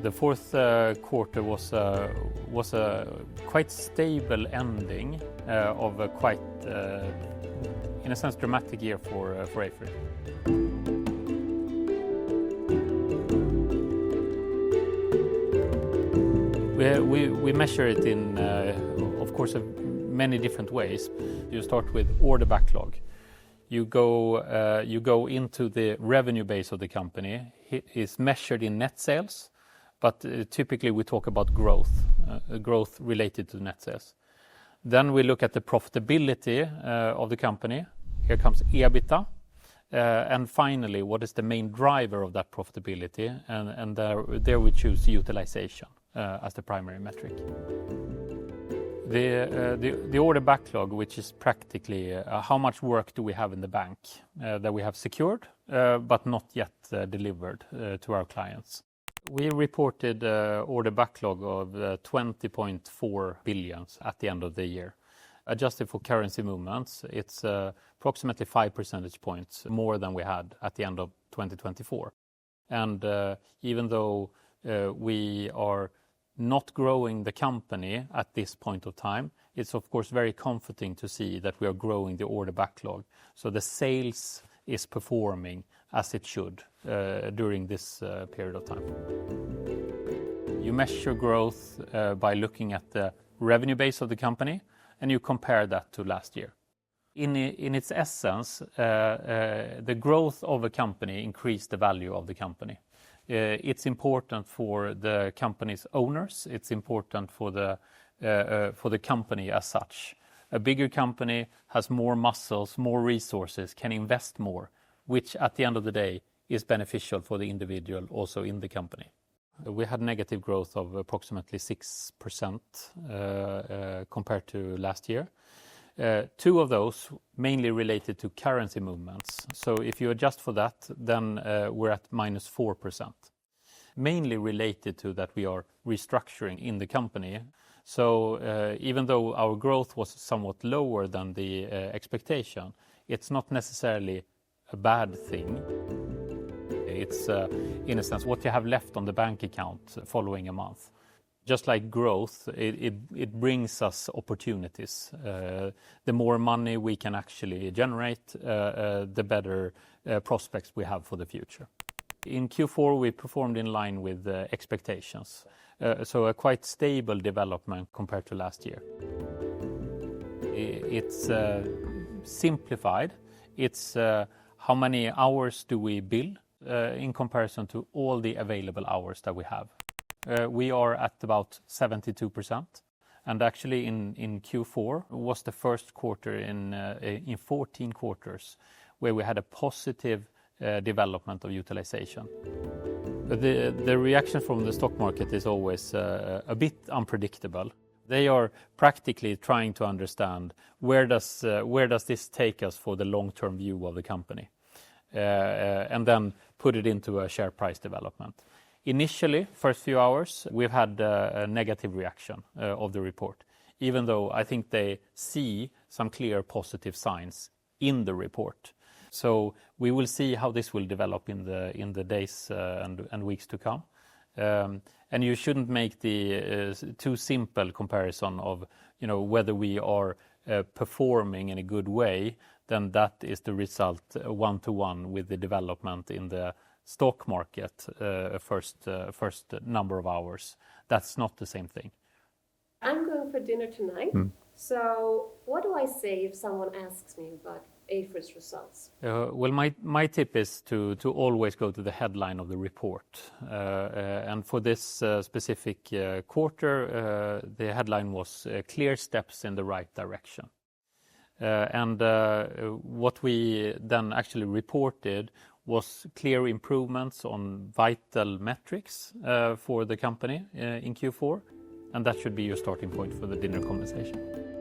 The fourth quarter was a quite stable ending of a quite, in a sense, dramatic year for AFRY. We measure it in, of course, many different ways. You start with order backlog. You go into the revenue base of the company. It is measured in net sales, but typically we talk about growth related to net sales. Then we look at the profitability of the company. Here comes EBITDA. And finally, what is the main driver of that profitability? And there we choose utilization as the primary metric. The order backlog, which is practically how much work do we have in the bank that we have secured but not yet delivered to our clients. We reported order backlog of 20.4 billion at the end of the year. Adjusted for currency movements, it's approximately 5 percentage points more than we had at the end of 2024. And even though we are not growing the company at this point of time, it's of course very comforting to see that we are growing the order backlog. So the sales is performing as it should during this period of time. You measure growth by looking at the revenue base of the company and you compare that to last year. In its essence, the growth of a company increased the value of the company. It's important for the company's owners. It's important for the company as such. A bigger company has more muscles, more resources, can invest more, which at the end of the day is beneficial for the individual also in the company. We had negative growth of approximately 6% compared to last year. Two of those mainly related to currency movements. So if you adjust for that, then we're at minus 4%. Mainly related to that we are restructuring in the company. So even though our growth was somewhat lower than the expectation, it's not necessarily a bad thing. It's, in a sense, what you have left on the bank account following a month. Just like growth, it brings us opportunities. The more money we can actually generate, the better prospects we have for the future. In Q4, we performed in line with expectations. So a quite stable development compared to last year. It's simplified. It's how many hours do we bill in comparison to all the available hours that we have. We are at about 72%, and actually in Q4 was the first quarter in 14 quarters where we had a positive development of utilization. The reaction from the stock market is always a bit unpredictable. They are practically trying to understand where does this take us for the long-term view of the company, and then put it into a share price development. Initially, first few hours, we've had a negative reaction of the report, even though I think they see some clear positive signs in the report. So we will see how this will develop in the days and weeks to come. And you shouldn't make the too simple comparison of whether we are performing in a good way, then that is the result one-to-one with the development in the stock market first number of hours. That's not the same thing. I'm going for dinner tonight. So what do I say if someone asks me about AFRY's results? Well, my tip is to always go to the headline of the report. And for this specific quarter, the headline was clear steps in the right direction. And what we then actually reported was clear improvements on vital metrics for the company in Q4. And that should be your starting point for the dinner conversation.